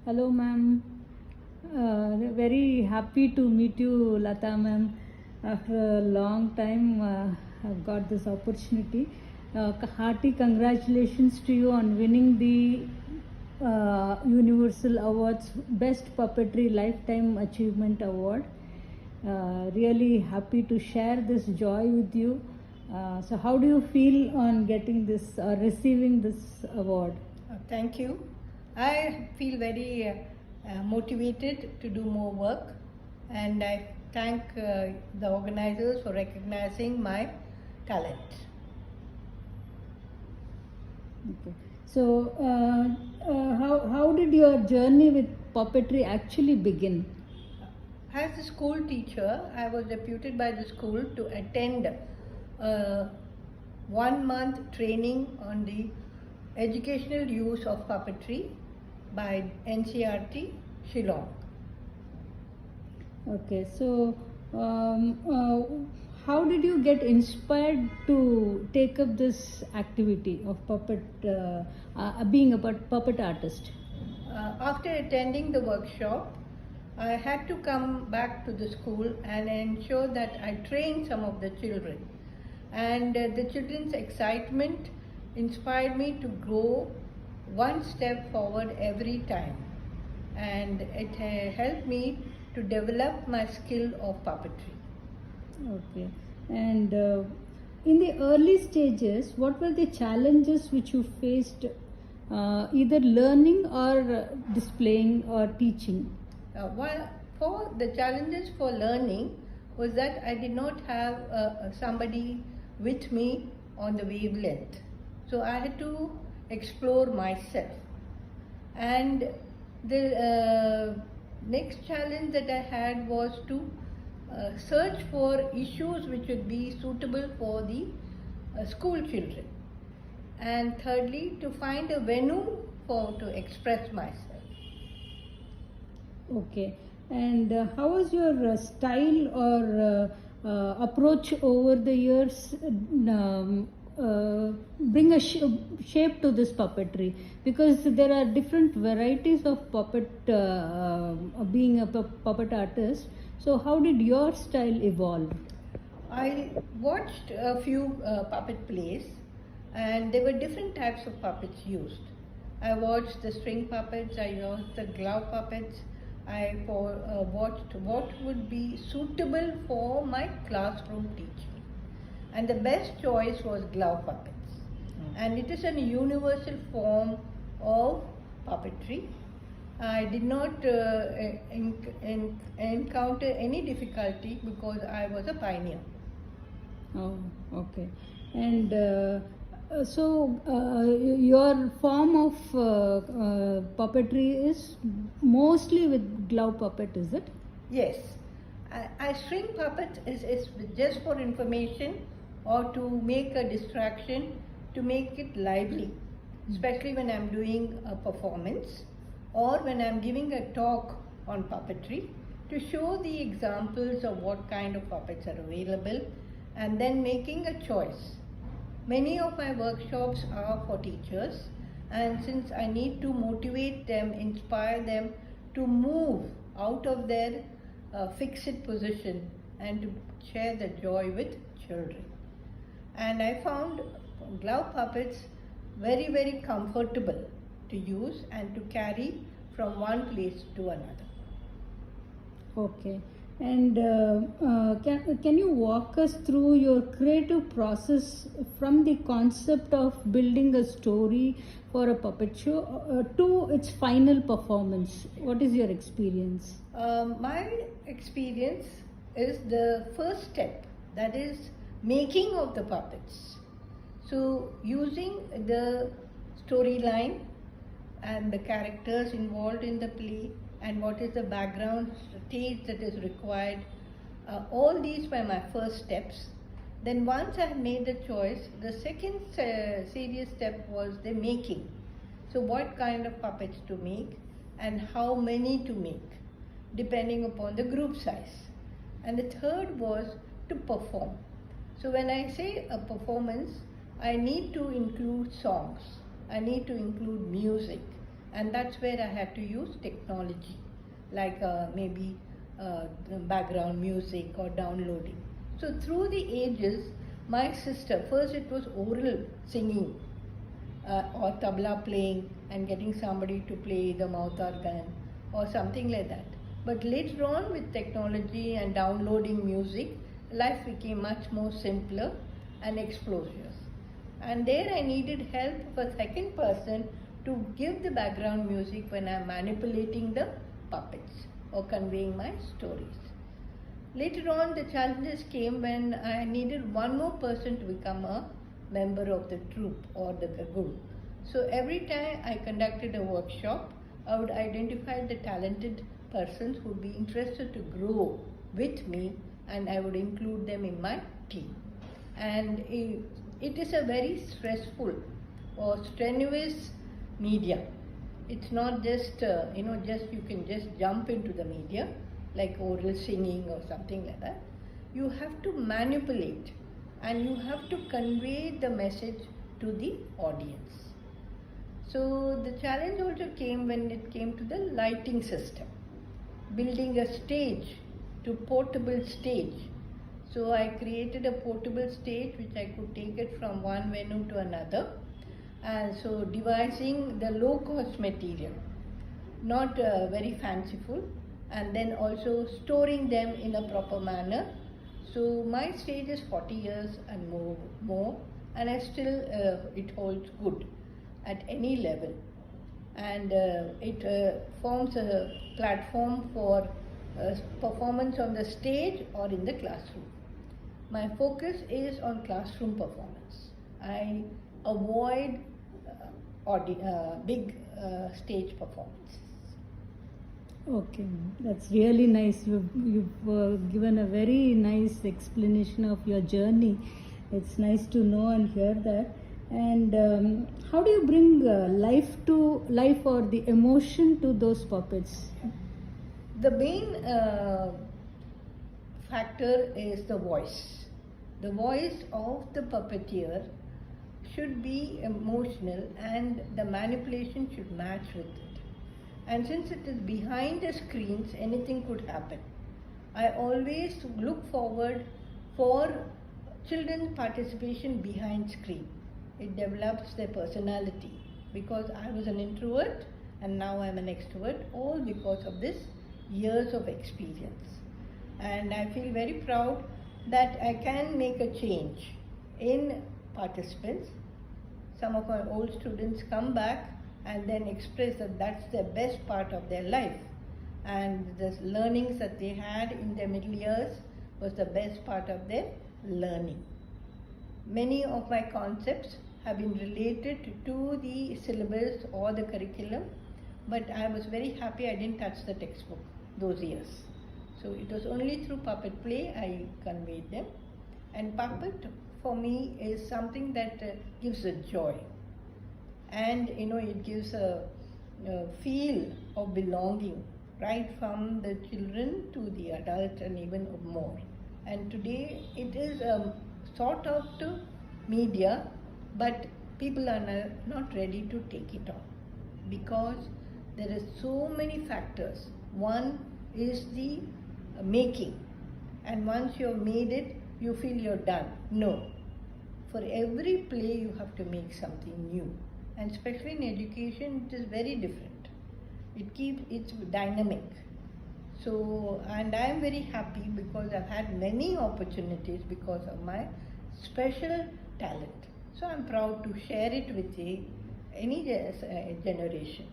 Hello, ma'am. Very happy to meet you, Lata ma'am. After a long time, I've got this opportunity. Hearty congratulations to you on winning the Universal Awards Best Puppetry Lifetime Achievement Award. Really happy to share this joy with you. So, how do you feel on getting this or receiving this award? Thank you. I feel very motivated to do more work, and I thank the organizers for recognizing my talent. Okay. So, how did your journey with puppetry actually begin? As a school teacher, I was deputed by the school to attend a 1 month training on the educational use of puppetry by NCRT Shillong. Okay. So, how did you get inspired to take up this activity of being a puppet artist? After attending the workshop, I had to come back to the school and ensure that I trained some of the children. And the children's excitement inspired me to grow one step forward every time. And it helped me to develop my skill of puppetry. Okay. And in the early stages, what were the challenges which you faced, either learning or displaying or teaching? While for the challenges for learning was that I did not have somebody with me on the wavelength. So I had to explore myself. And the next challenge that I had was to search for issues which would be suitable for the school children. And thirdly, to find a venue to express myself. Okay. And how was your style or approach over the years bring a shape to this puppetry? Because there are different varieties of puppet, being a puppet artist. So, how did your style evolve? I watched a few puppet plays, and there were different types of puppets used. I watched the string puppets, I watched the glove puppets, I watched what would be suitable for my classroom teaching. And the best choice was glove puppets. And it is a universal form of puppetry. I did not encounter any difficulty because I was a pioneer. Oh, okay. And your form of puppetry is mostly with glove puppet, is it? Yes. I string puppets is just for information or to make a distraction, to make it lively, especially when I'm doing a performance or when I'm giving a talk on puppetry, to show the examples of what kind of puppets are available and then making a choice. Many of my workshops are for teachers, and since I need to motivate them, inspire them to move out of their fixed position and to share the joy with children. And I found glove puppets very, very comfortable to use and to carry from one place to another. Okay. And can you walk us through your creative process from the concept of building a story for a puppet show to its final performance? What is your experience? My experience is the first step, that is making of the puppets. So using the storyline and the characters involved in the play and what is the background stage that is required, all these were my first steps. Then once I had made the choice, the second serious step was the making. So what kind of puppets to make and how many to make, depending upon the group size. And the third was to perform. So when I say a performance, I need to include songs, I need to include music, And that's where I had to use technology, like maybe background music or downloading. So through the ages, my sister, first it was oral singing or tabla playing and getting somebody to play the mouth organ or something like that. But later on, with technology and downloading music, life became much more simpler and explosive. And there I needed help of a second person to give the background music when I'm manipulating the puppets or conveying my stories. Later on, the challenges came when I needed one more person to become a member of the troupe or the group. So every time I conducted a workshop, I would identify the talented persons who would be interested to grow with me, and I would include them in my team. And it is a very stressful or strenuous media. It's not just just you can just jump into the media like oral singing or something like that. You have to manipulate and you have to convey the message to the audience. So the challenge also came when it came to the lighting system, building a stage to portable stage. So I created a portable stage which I could take it from one venue to another. And so devising the low cost material, not very fanciful, and then also storing them in a proper manner. So my stage is 40 years and more, and I still it holds good at any level, and it forms a platform for performance on the stage or in the classroom. My focus is on classroom performance. I avoid big stage performances. Okay, that's really nice. You've given a very nice explanation of your journey. It's nice to know and hear that. And how do you bring life or the emotion to those puppets? The main factor is the voice. The voice of the puppeteer should be emotional and the manipulation should match with it. And since it is behind the screens, anything could happen. I always look forward for children's participation behind screen. It develops their personality, because I was an introvert and now I'm an extrovert, all because of this years of experience. And I feel very proud that I can make a change in participants. Some of our old students come back and then express that that's the best part of their life, and the learnings that they had in their middle years was the best part of their learning. Many of my concepts have been related to the syllabus or the curriculum, but I was very happy I didn't touch the textbook those years. So it was only through puppet play I conveyed them. And puppet for me is something that gives a joy. And it gives a feel of belonging right from the children to the adult and even more. And today it is a sort of media, but people are not ready to take it on because there are so many factors. One is the making, and once you have made it, you feel you're done. No. For every play, you have to make something new. And especially in education, it is very different. It's dynamic. So, and I am very happy because I've had many opportunities because of my special talent. So I'm proud to share it with any generation,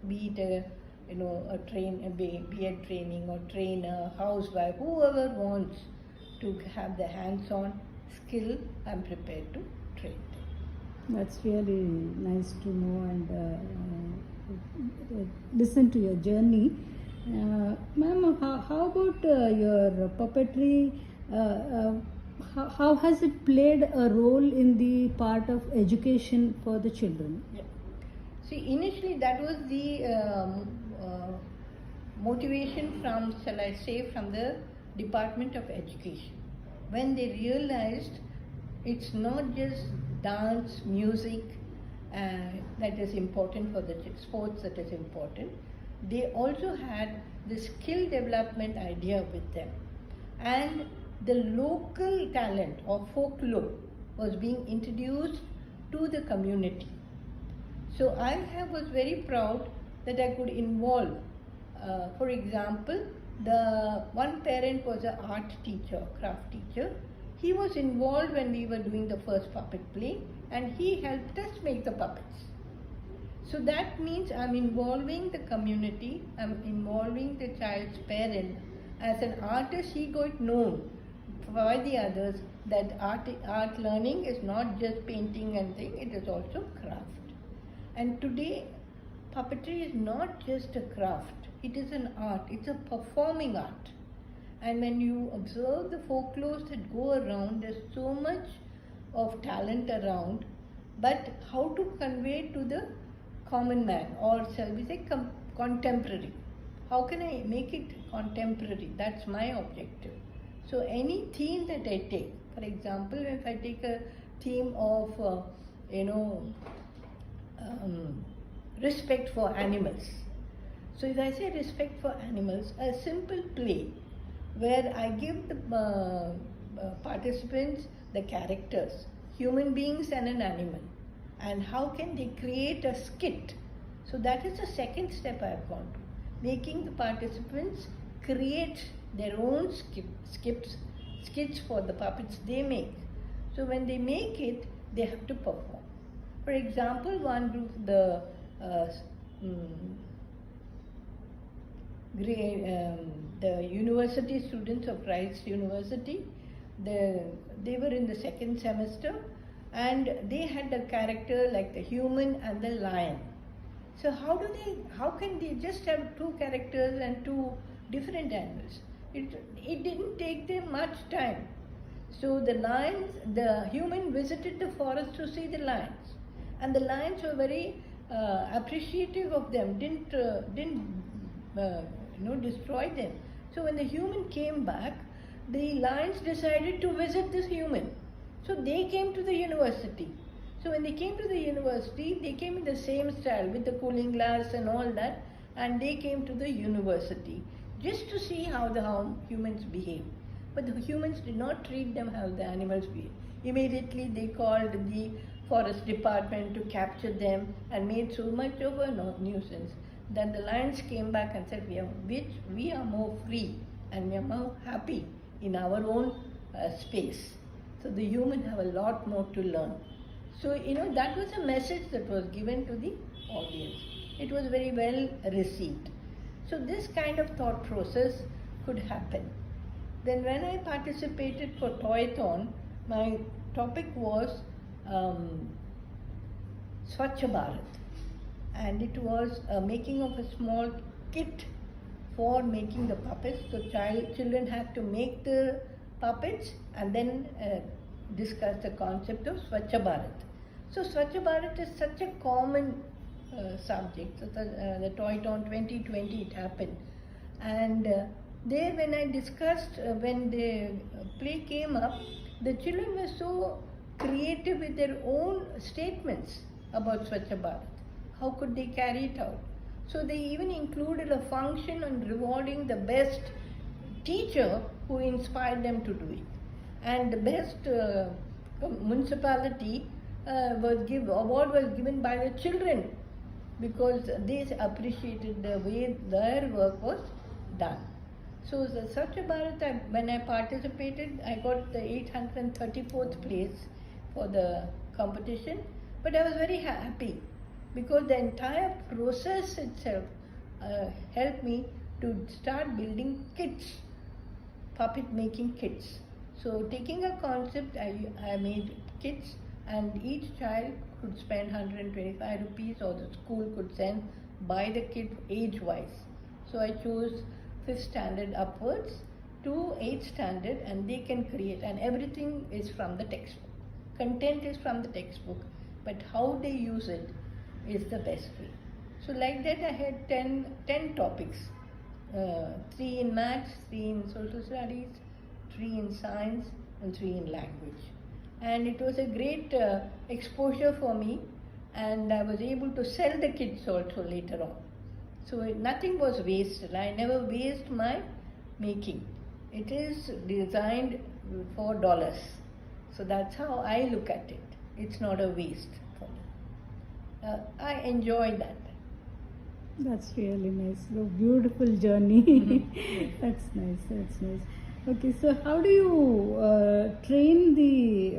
be it a B.Ed training or trainer, housewife, whoever wants to have the hands-on skill, I'm prepared to train them. That's really nice to know and listen to your journey. Ma'am, how about your puppetry? How has it played a role in the part of education for the children? Yeah. See, initially that was the motivation from, shall I say, from the Department of Education. When they realized it's not just dance, music that is important for the sports, that is important. They also had the skill development idea with them. And the local talent of folklore was being introduced to the community. So was very proud that I could involve, for example, the one parent was an art teacher, craft teacher. He was involved when we were doing the first puppet play, and he helped us make the puppets. So that means I'm involving the community, I'm involving the child's parent. As an artist, he got known by the others that art learning is not just painting and thing, it is also craft. And today, puppetry is not just a craft, it is an art, it's a performing art. And when you observe the folklores that go around, there's so much of talent around, but how to convey to the common man, or shall we say contemporary. How can I make it contemporary? That's my objective. So any theme that I take, for example, if I take a theme of, respect for animals. So if I say respect for animals, a simple play where I give the participants the characters, human beings and an animal, and how can they create a skit. So that is the second step I have gone to, making the participants create their own skits for the puppets they make. So when they make it, they have to perform. For example, one group, the university students of Christ University, they were in the second semester, and they had a character like the human and the lion. So how can they just have two characters and two different animals? It didn't take them much time. So the human visited the forest to see the lions, and the lions were very appreciative of them, didn't destroy them. So when the human came back, the lions decided to visit this human. So they came to the university. So when they came to the university, they came in the same style with the cooling glass and all that, and they came to the university just to see how humans behave. But the humans did not treat them how the animals behave. Immediately they called the forest department to capture them and made so much of a nuisance that the lions came back and said, we are more free and we are more happy in our own space. So the humans have a lot more to learn. So, that was a message that was given to the audience. It was very well received. So this kind of thought process could happen. Then when I participated for Toy-thon, my topic was Swachh Bharat. And it was making of a small kit for making the puppets. So children had to make the puppets and then discuss the concept of Swachh Bharat. So Swachh Bharat is such a common subject. So the Toy-thon 2020 it happened. And there when I discussed, when the play came up, the children were so creative with their own statements about Swachh Bharat. How could they carry it out? So they even included a function on rewarding the best teacher who inspired them to do it. And the best municipality award was given by the children because they appreciated the way their work was done. So the Swachh Bharat, when I participated, I got the 834th place for the competition, but I was very happy because the entire process itself helped me to start building kits, puppet making kits. So taking a concept, I made kits, and each child could spend 125 rupees, or the school could buy the kit age-wise. So I chose 5th standard upwards to 8th standard, and they can create, and everything is from the textbook. Content is from the textbook, but how they use it is the best way. So like that I had 10 topics, 3 in maths, 3 in social studies, 3 in science, and 3 in language. And it was a great exposure for me and I was able to sell the kits also later on. So nothing was wasted. I never waste my making. It is designed for dollars. So that's how I look at it. It's not a waste for me. I enjoy that. That's really nice. A beautiful journey. That's nice. That's nice. Okay, so how do you train the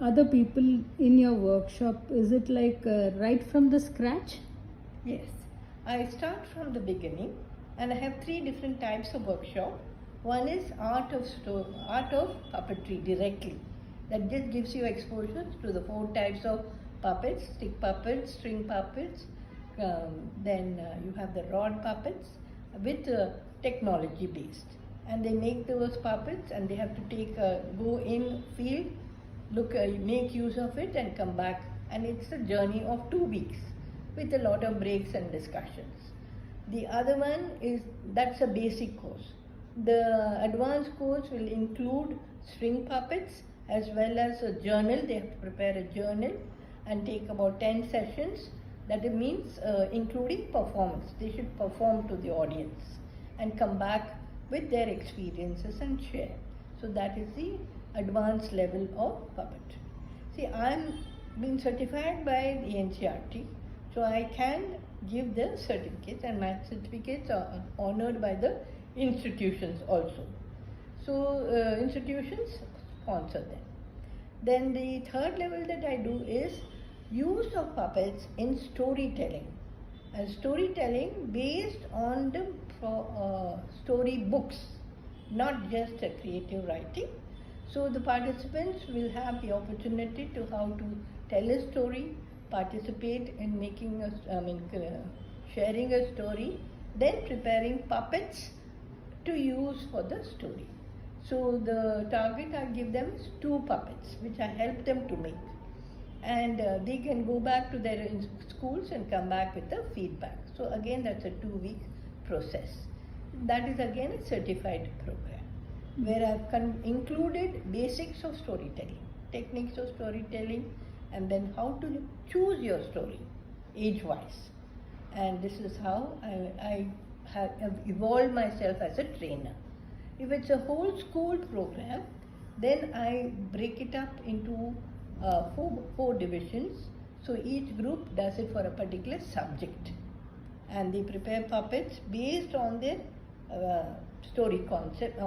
other people in your workshop? Is it like right from the scratch? Yes, I start from the beginning, and I have 3 different types of workshop. One is art of puppetry directly. That just gives you exposure to the 4 types of puppets: stick puppets, string puppets. Then you have the rod puppets with technology based, and they make those puppets, and they have to go in field, make use of it, and come back. And it's a journey of 2 weeks with a lot of breaks and discussions. The other one that's a basic course. The advanced course will include string puppets as well as a journal. They have to prepare a journal and take about 10 sessions. That means including performance. They should perform to the audience and come back with their experiences and share. So that is the advanced level of puppetry. See, I'm been certified by the NCRT, so I can give the certificates, and my certificates are honored by the institutions also. So institutions sponsor them. Then the third level that I do is use of puppets in storytelling, and storytelling based on the story books, not just a creative writing. So the participants will have the opportunity to how to tell a story, participate in sharing a story, then preparing puppets to use for the story. So the target I give them is 2 puppets, which I help them to make. And they can go back to their schools and come back with the feedback. So again, that's a 2-week process. That is again a certified program, where I've included basics of storytelling, techniques of storytelling, and then how to choose your story age-wise. And this is how I have evolved myself as a trainer. If it's a whole school program, then I break it up into 4 divisions. So each group does it for a particular subject, and they prepare puppets based on their story concept,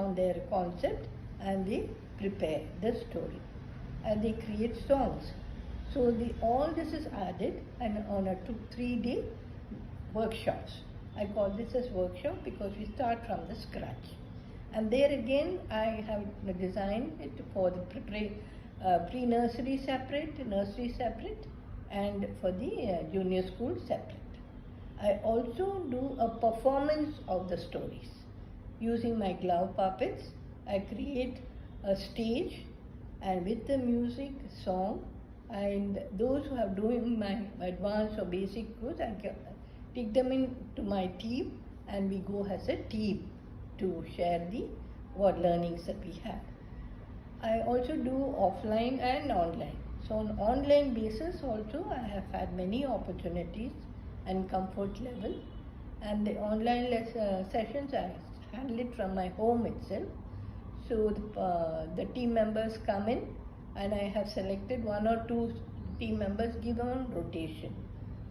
and they prepare the story, and they create songs. So all this is added, and on a 3-day workshops. I call this as workshop because we start from the scratch. And there again, I have designed it for the pre-nursery separate, nursery separate, and for the junior school separate. I also do a performance of the stories. Using my glove puppets, I create a stage, and with the music, song, and those who are doing my advanced or basic course, I take them into my team, and we go as a team to share the learnings that we have. I also do offline and online. So on online basis also, I have had many opportunities and comfort level, and the online sessions I handle it from my home itself. So the team members come in, and I have selected 1 or 2 team members, give them on rotation,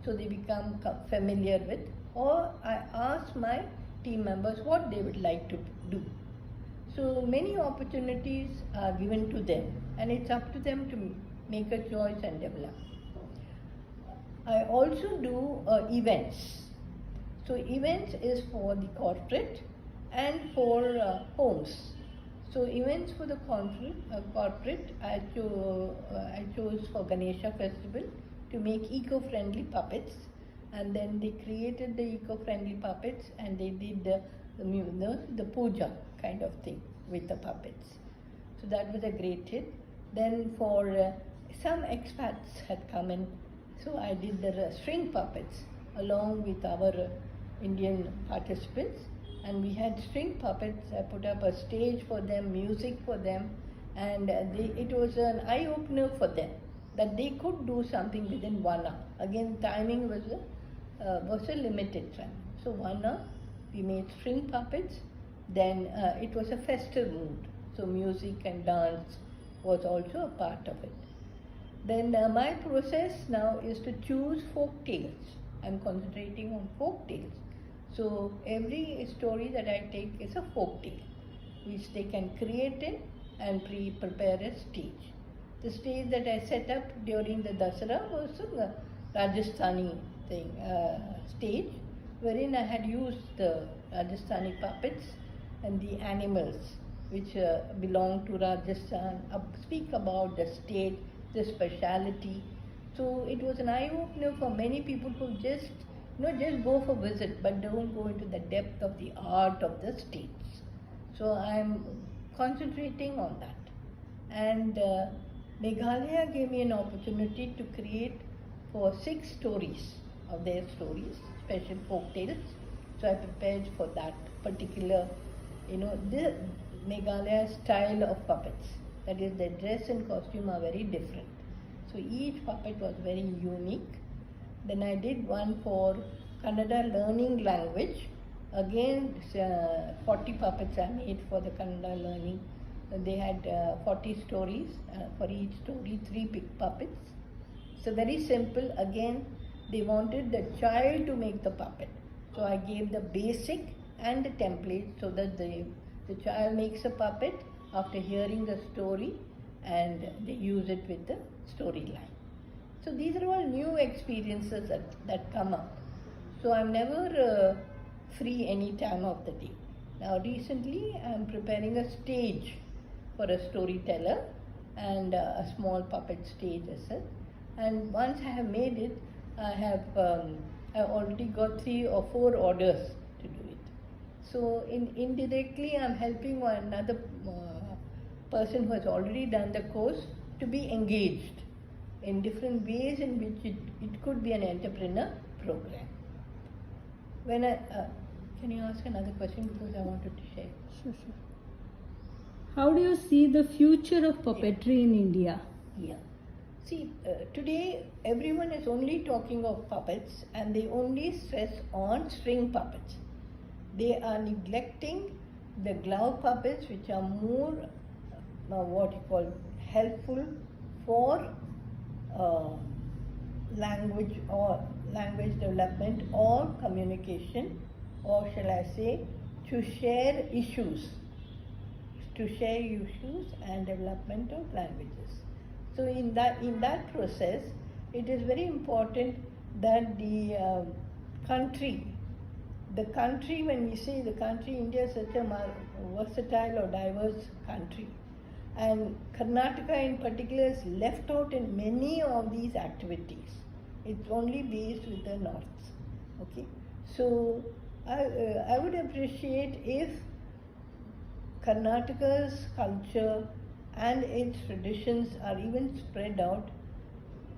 so they become familiar with, or I ask my team members what they would like to do. So many opportunities are given to them, and it's up to them to make a choice and develop. I also do events. So events is for the corporate and for homes. So events for the corporate, I chose for Ganesha festival to make eco-friendly puppets, and then they created the eco-friendly puppets, and they did the puja kind of thing with the puppets. So that was a great hit. Then for some expats had come in, so I did the string puppets along with our Indian participants, and we had string puppets. I put up a stage for them, music for them, and it was an eye-opener for them. that they could do something within 1 hour. Again, timing was a limited time. So 1 hour, we made string puppets. Then it was a festive mood, so music and dance was also a part of it. Then my process now is to choose folk tales. I'm concentrating on folk tales. So every story that I take is a folk tale, which they can create it and prepare a stage. The stage that I set up during the Dasara was a Rajasthani stage, wherein I had used the Rajasthani puppets and the animals which belong to Rajasthan, speak about the state, the speciality. So it was an eye-opener for many people who just go for visit but don't go into the depth of the art of the states. So I'm concentrating on that. And Meghalaya gave me an opportunity to create for 6 stories of their stories, special folk tales. So I prepared for that particular, the Meghalaya style of puppets. That is, the dress and costume are very different. So each puppet was very unique. Then I did one for Kannada learning language. Again, 40 puppets I made for the Kannada learning. They had 40 stories, for each story 3 puppets. So very simple. Again, they wanted the child to make the puppet. So I gave the basic and the template so that the child makes a puppet after hearing the story and they use it with the storyline. So these are all new experiences that come up. So I'm never free any time of the day. Now recently I'm preparing a stage for a storyteller and a small puppet stage as well. And once I have made it, I already got 3 or 4 orders to do it. So indirectly I'm helping another person who has already done the course to be engaged in different ways in which it could be an entrepreneur program. Can you ask another question, because I wanted to share? Sure. How do you see the future of puppetry in India? Yeah. See, today everyone is only talking of puppets and they only stress on string puppets. They are neglecting the glove puppets, which are more helpful for language development or communication, or shall I say, to share issues and development of languages. So in that process, it is very important that the country, when we say the country, India is such a versatile or diverse country, and Karnataka in particular is left out in many of these activities. It's only based with the north. Okay, so I would appreciate if Karnataka's culture and its traditions are even spread out.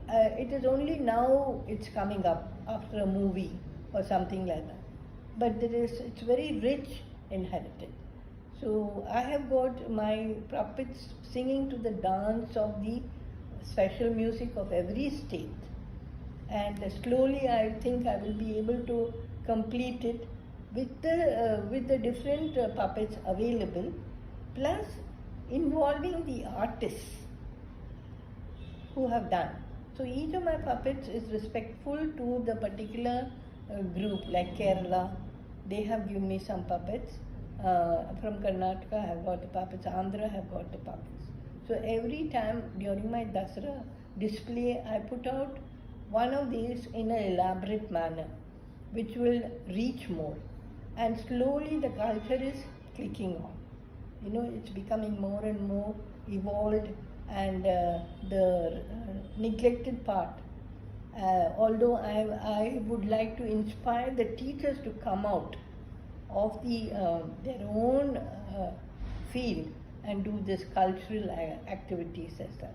It is only now it's coming up after a movie or something like that. But it's very rich in heritage. So I have got my puppets singing to the dance of the special music of every state. And slowly I think I will be able to complete it with the different puppets available, plus involving the artists who have done. So each of my puppets is respectful to the particular group, like Kerala. They have given me some puppets. From Karnataka I have got the puppets, Andhra have got the puppets. So every time during my Dasara display, I put out one of these in an elaborate manner, which will reach more. And slowly the culture is clicking on. It's becoming more and more evolved, and the neglected part. Although I would like to inspire the teachers to come out of their own field and do this cultural activities as such.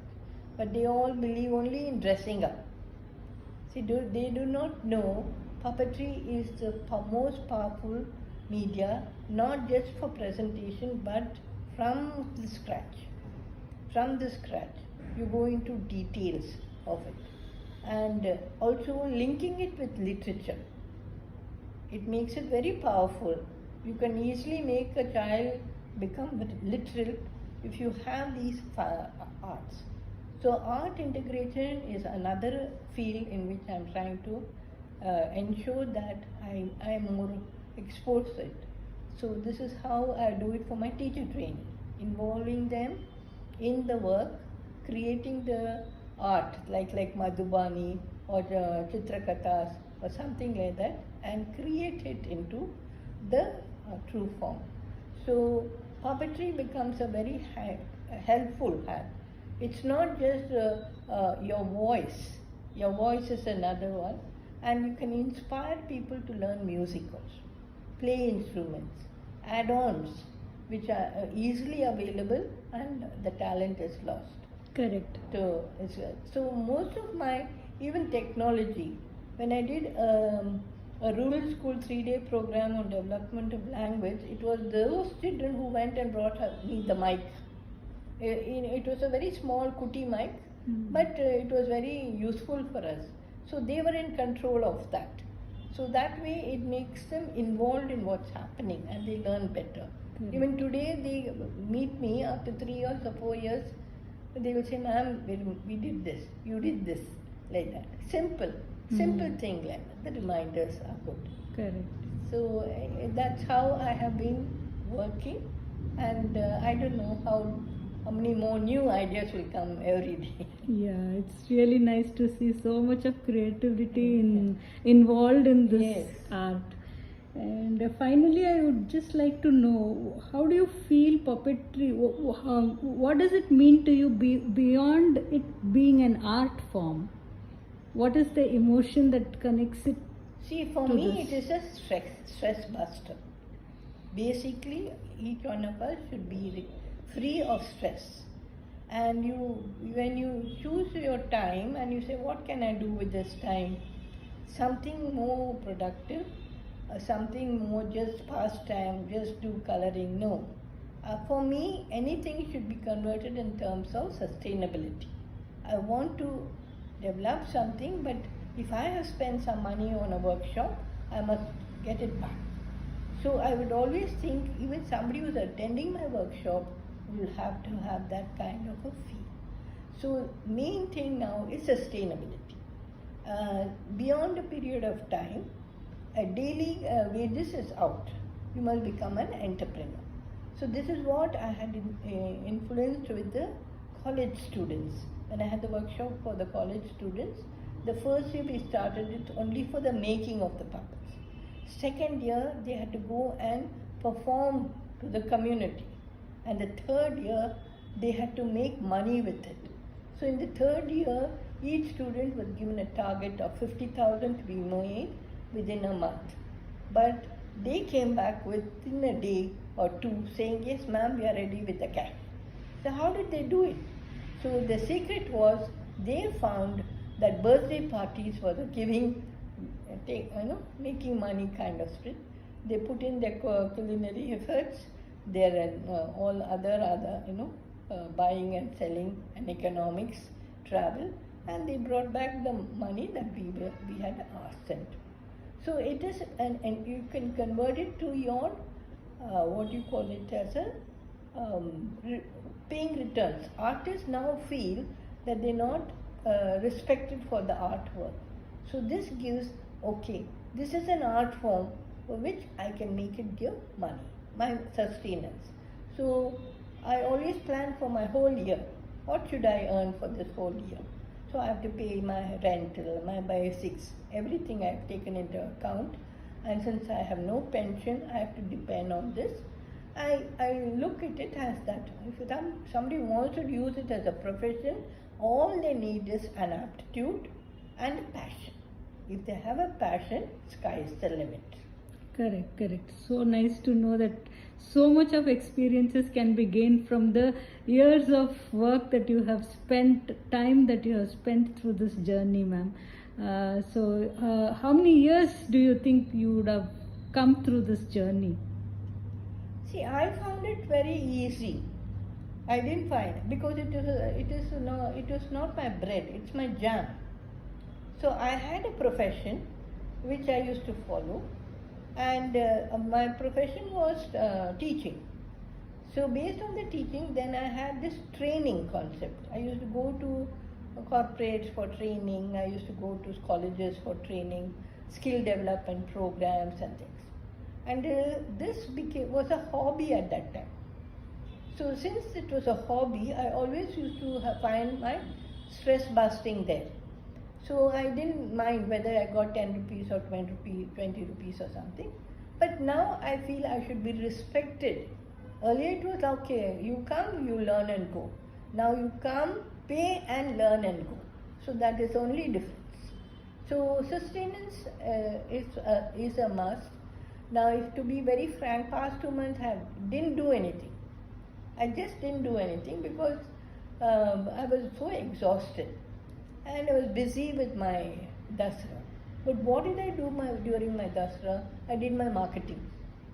But they all believe only in dressing up. See, they do not know puppetry is the most powerful media, not just for presentation, but from the scratch. From the scratch, you go into details. of it. And also linking it with literature. It makes it very powerful. You can easily make a child become literal if you have these arts. So art integration is another field in which I'm trying to ensure that I am more exposed to it. So this is how I do it for my teacher training, involving them in the work, creating the art like Madhubani or Chitrakathas or something like that, and create it into the true form. So puppetry becomes a very helpful hand. It's not just your voice. Your voice is another one, and you can inspire people to learn music also, play instruments, add-ons which are easily available, and the talent is lost. Correct. So most of my, even technology, when I did a rural school 3-day program on development of language, it was those children who went and brought me the mic. It was a very small kuti mic, but it was very useful for us. So they were in control of that. So that way it makes them involved in what's happening and they learn better. Even today they meet me after 3 years or 4 years, they will say, ma'am, we did this, you did this, like that. Simple thing like that. The reminders are good. Correct. So that's how I have been working, and I don't know how many more new ideas will come every day. Yeah, it's really nice to see so much of creativity involved in this art. And finally, I would just like to know, how do you feel puppetry? What does it mean to you beyond it being an art form? What is the emotion that connects it? See, for me, it is a stress buster. Basically, each one of us should be free of stress. And when you choose your time and you say, what can I do with this time? Something more productive, something more just pastime, just do coloring. No. For me, anything should be converted in terms of sustainability. I want to develop something, but if I have spent some money on a workshop, I must get it back. So I would always think, even somebody who's attending my workshop will have to have that kind of a feel. So main thing now is sustainability. Beyond a period of time, a daily wages is out. You must become an entrepreneur. So this is what I had influenced with the college students. When I had the workshop for the college students, the first year we started it only for the making of the puppets. Second year they had to go and perform to the community. And the third year they had to make money with it. So in the third year, each student was given a target of 50,000 to be made within a month. But they came back within a day or two saying, yes ma'am, we are ready with the cash. So how did they do it? So the secret was, they found that birthday parties were the giving, making money kind of spirit. They put in their culinary efforts, their all other buying and selling and economics, travel, and they brought back the money that we had asked them to. So it is, and you can convert it to your, what you call it as a paying returns. Artists now feel that they're not respected for the artwork. So this gives, okay, this is an art form for which I can make it give money, my sustenance. So I always plan for my whole year. What should I earn for this whole year? So I have to pay my rental, my basics, everything I have taken into account. And since I have no pension, I have to depend on this. I look at it as that. If somebody wants to use it as a profession, all they need is an aptitude and a passion. If they have a passion, sky is the limit. Correct. So nice to know that so much of experiences can be gained from the years of work that you have spent, time that you have spent through this journey, ma'am. So how many years do you think you would have come through this journey? See, I found it very easy. I didn't find because it is not my bread. It's my jam. So I had a profession which I used to follow, and my profession was teaching. So based on the teaching, then I had this training concept. I used to go to corporates for training. I used to go to colleges for training, skill development programs and things. And this was a hobby at that time. So since it was a hobby, I always used to find my stress busting there. So I didn't mind whether I got 10 rupees or 20 rupees or something. But now I feel I should be respected. Earlier it was okay, you come, you learn and go. Now you come, pay and learn and go. So that is only difference. So sustenance is a must. Now, if to be very frank, past 2 months I didn't do anything. I just didn't do anything because I was so exhausted and I was busy with my Dasra. But what did I do during my Dasra? I did my marketing.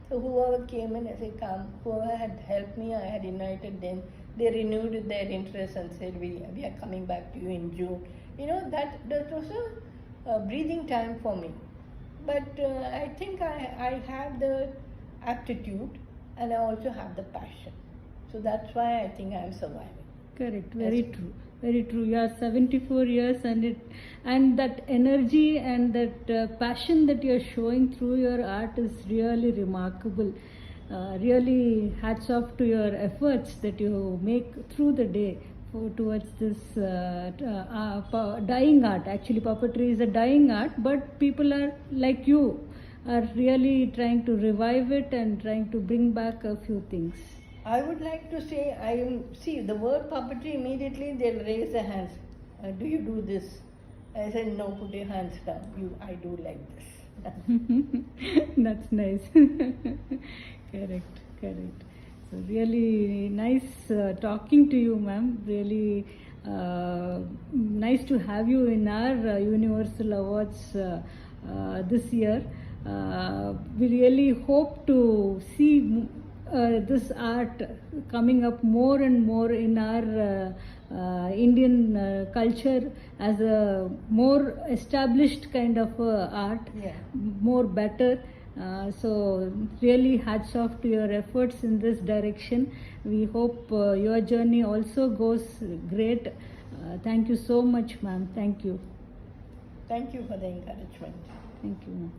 So whoever came in, I said, come. Whoever had helped me, I had invited them. They renewed their interest and said, we are coming back to you in June. You know, that was a breathing time for me. But I think I have the aptitude and I also have the passion. So that's why I think I am surviving. Correct, very true. Very true. You are 74 years and that energy and that passion that you are showing through your art is really remarkable. Really hats off to your efforts that you make through the day towards this dying art. Actually, puppetry is a dying art, but people are like you are really trying to revive it and trying to bring back a few things. I would like to say, see the word puppetry, immediately they'll raise their hands. Do you do this? I said, no, put your hands down. I do like this. That's nice. Correct. So really nice talking to you, ma'am. Really nice to have you in our Universal Awards this year. We really hope to see this art coming up more and more in our Indian culture as a more established kind of art, more better. So really hats off to your efforts in this direction. We hope your journey also goes great. Thank you so much, ma'am. Thank you. Thank you for the encouragement. Thank you, ma'am.